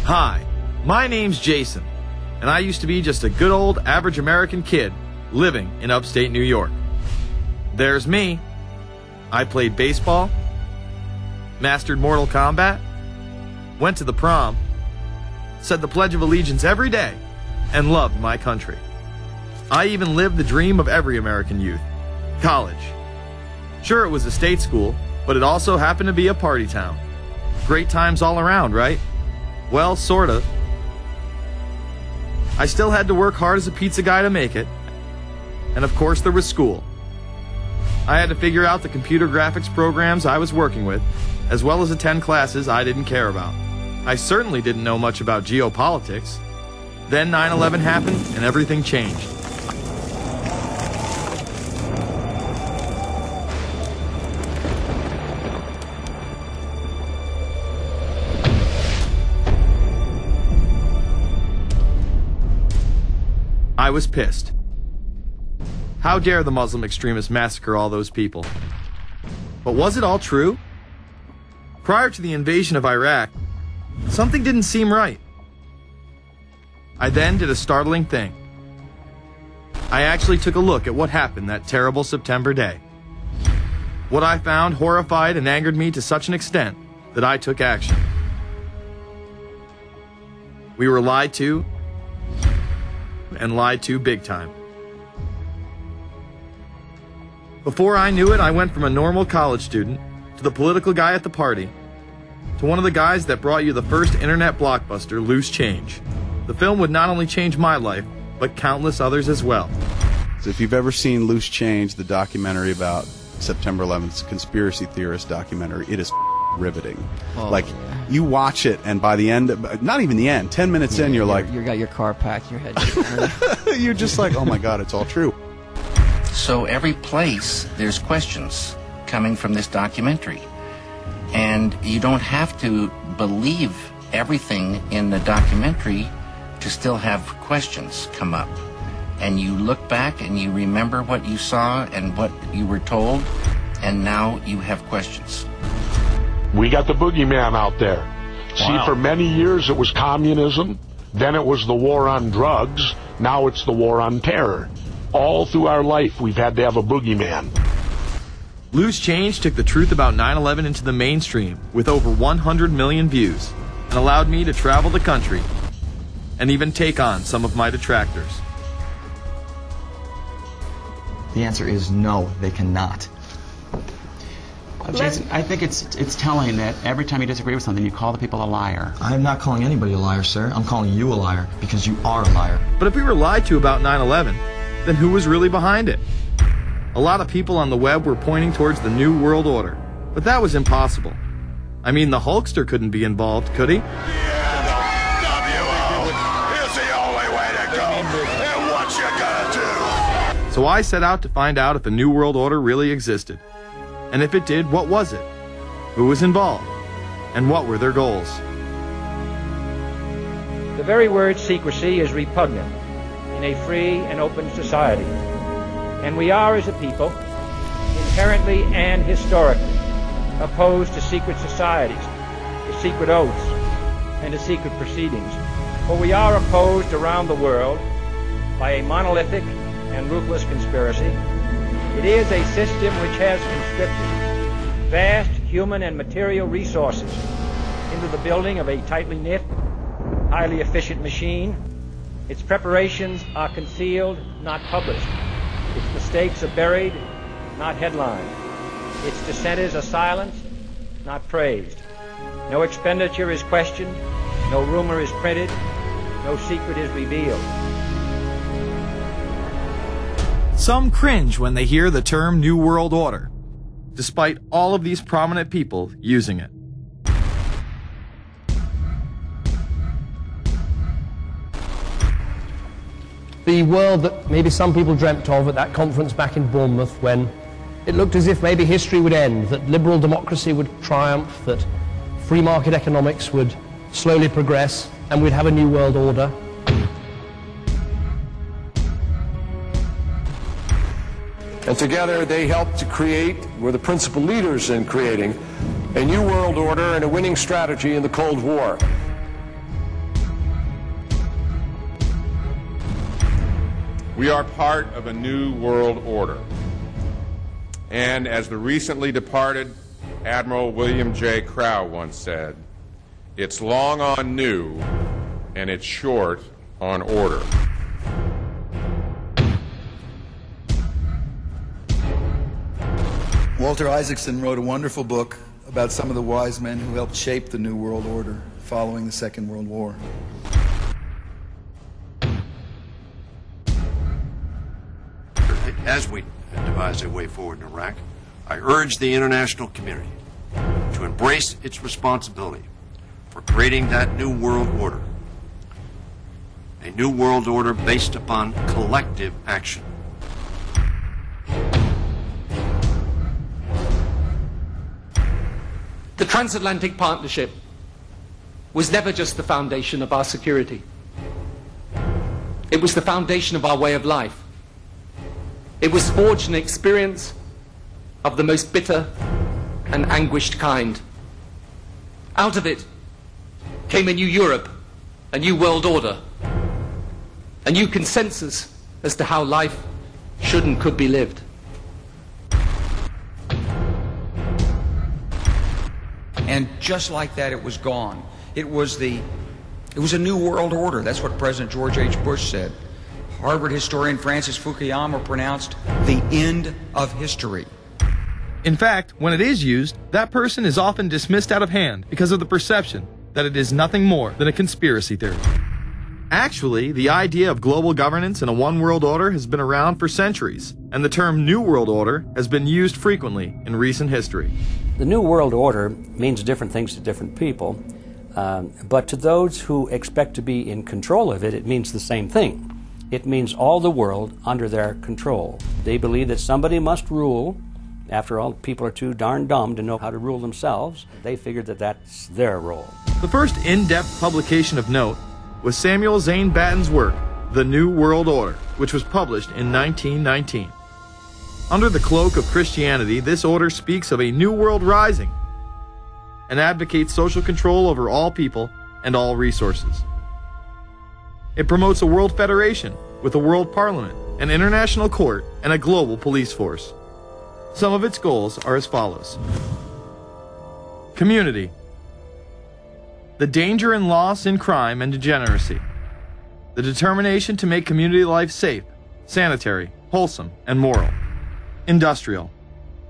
Hi, my name's Jason, and I used to be just a good old average American kid living in upstate New York. There's me. I played baseball, mastered Mortal Kombat, went to the prom, said the Pledge of Allegiance every day, and loved my country. I even lived the dream of every American youth, college. Sure, it was a state school, but it also happened to be a party town. Great times all around, right? Well, sort of. I still had to work hard as a pizza guy to make it. And of course there was school. I had to figure out the computer graphics programs I was working with, as well as attend classes I didn't care about. I certainly didn't know much about geopolitics. Then 9/11 happened and everything changed. I was pissed. How dare the Muslim extremists massacre all those people? But was it all true? Prior to the invasion of Iraq, something didn't seem right. I then did a startling thing. I actually took a look at what happened that terrible September day. What I found horrified and angered me to such an extent that I took action. We were lied to, and lied to big time. Before I knew it, I went from a normal college student to the political guy at the party to one of the guys that brought you the first internet blockbuster, Loose Change. The film would not only change my life, but countless others as well. So if you've ever seen Loose Change, the documentary about September 11th, conspiracy theorist documentary, it is riveting. Oh, like, you watch it, and by the end, not even the end, 10 minutes in, you're like... You got your car packed, your head... You're just like, oh my God, it's all true. So every place, there's questions coming from this documentary. And you don't have to believe everything in the documentary to still have questions come up. And you look back and you remember what you saw and what you were told, and now you have questions. We got the boogeyman out there. Wow. See, for many years it was communism, then it was the war on drugs, now it's the war on terror. All through our life we've had to have a boogeyman. Loose Change took the truth about 9/11 into the mainstream with over 100 million views and allowed me to travel the country and even take on some of my detractors. The answer is no, they cannot. Jason, I think it's telling that every time you disagree with something, you call the people a liar. I'm not calling anybody a liar, sir. I'm calling you a liar because you are a liar. But if we were lied to about 9/11, then who was really behind it? A lot of people on the web were pointing towards the New World Order, but that was impossible. I mean, the Hulkster couldn't be involved, could he? So I set out to find out if a New World Order really existed. And if it did, what was it? Who was involved? And what were their goals? The very word secrecy is repugnant in a free and open society. And we are, as a people, inherently and historically opposed to secret societies, to secret oaths, and to secret proceedings. For we are opposed around the world by a monolithic and ruthless conspiracy. It is a system which has conscripted vast human and material resources into the building of a tightly knit, highly efficient machine. Its preparations are concealed, not published. Its mistakes are buried, not headlined. Its dissenters are silenced, not praised. No expenditure is questioned, no rumor is printed, no secret is revealed. Some cringe when they hear the term New World Order, despite all of these prominent people using it. The world that maybe some people dreamt of at that conference back in Bournemouth, when it looked as if maybe history would end, that liberal democracy would triumph, that free market economics would slowly progress, and we'd have a new world order. And together they helped to create, were the principal leaders in creating, a new world order and a winning strategy in the Cold War. We are part of a new world order. And as the recently departed Admiral William J. Crowe once said, it's long on new and it's short on order. Walter Isaacson wrote a wonderful book about some of the wise men who helped shape the New World Order following the Second World War. As we devise a way forward in Iraq, I urge the international community to embrace its responsibility for creating that new world order, a new world order based upon collective action. The transatlantic partnership was never just the foundation of our security. It was the foundation of our way of life. It was forged in experience of the most bitter and anguished kind. Out of it came a new Europe, a new world order, a new consensus as to how life should and could be lived. And just like that, it was gone. It was a new world order. That's what President George H. Bush said. Harvard historian Francis Fukuyama pronounced the end of history. In fact, when it is used, that person is often dismissed out of hand because of the perception that it is nothing more than a conspiracy theory. Actually, the idea of global governance and a one world order has been around for centuries, and the term New World Order has been used frequently in recent history. The New World Order means different things to different people, but to those who expect to be in control of it, it means the same thing. It means all the world under their control. They believe that somebody must rule. After all, people are too darn dumb to know how to rule themselves. They figured that that's their role. The first in-depth publication of note was Samuel Zane Batten's work, The New World Order, which was published in 1919. Under the cloak of Christianity, this order speaks of a new world rising and advocates social control over all people and all resources. It promotes a world federation with a world parliament, an international court, and a global police force. Some of its goals are as follows. Community. The danger and loss in crime and degeneracy. The determination to make community life safe, sanitary, wholesome, and moral. Industrial.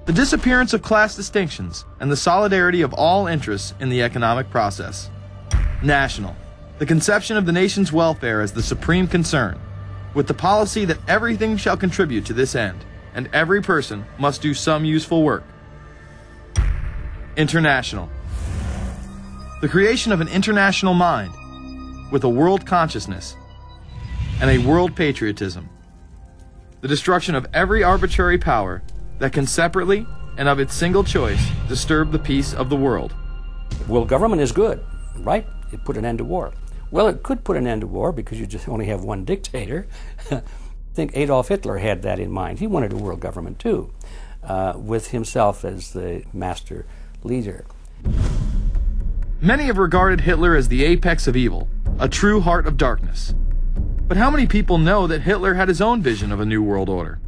The disappearance of class distinctions and the solidarity of all interests in the economic process. National. The conception of the nation's welfare as the supreme concern, with the policy that everything shall contribute to this end, and every person must do some useful work. International. The creation of an international mind, with a world consciousness and a world patriotism. The destruction of every arbitrary power that can separately and of its single choice disturb the peace of the world. World government is good, right? It put an end to war. Well, it could put an end to war because you just only have one dictator. I think Adolf Hitler had that in mind. He wanted a world government too, with himself as the master leader. Many have regarded Hitler as the apex of evil, a true heart of darkness. But how many people know that Hitler had his own vision of a new world order?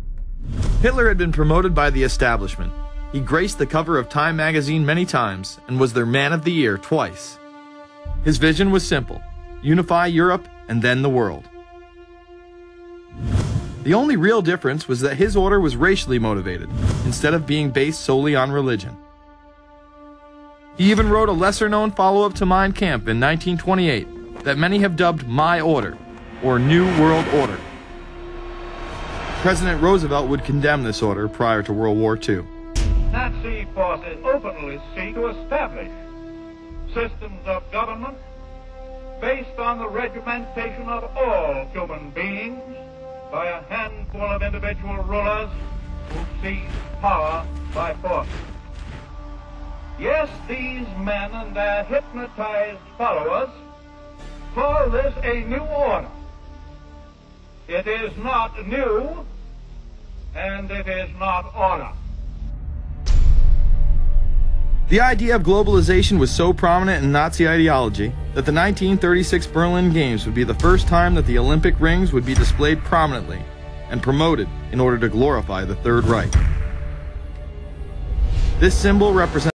Hitler had been promoted by the establishment. He graced the cover of Time magazine many times and was their Man of the Year twice. His vision was simple: unify Europe and then the world. The only real difference was that his order was racially motivated, instead of being based solely on religion. He even wrote a lesser-known follow-up to Mein Kampf in 1928 that many have dubbed My Order, or New World Order. President Roosevelt would condemn this order prior to World War II. Nazi forces openly seek to establish systems of government based on the regimentation of all human beings by a handful of individual rulers who seize power by force. Yes, these men and their hypnotized followers call this a new order. It is not new, and it is not order. The idea of globalization was so prominent in Nazi ideology that the 1936 Berlin Games would be the first time that the Olympic rings would be displayed prominently and promoted in order to glorify the Third Reich. This symbol represents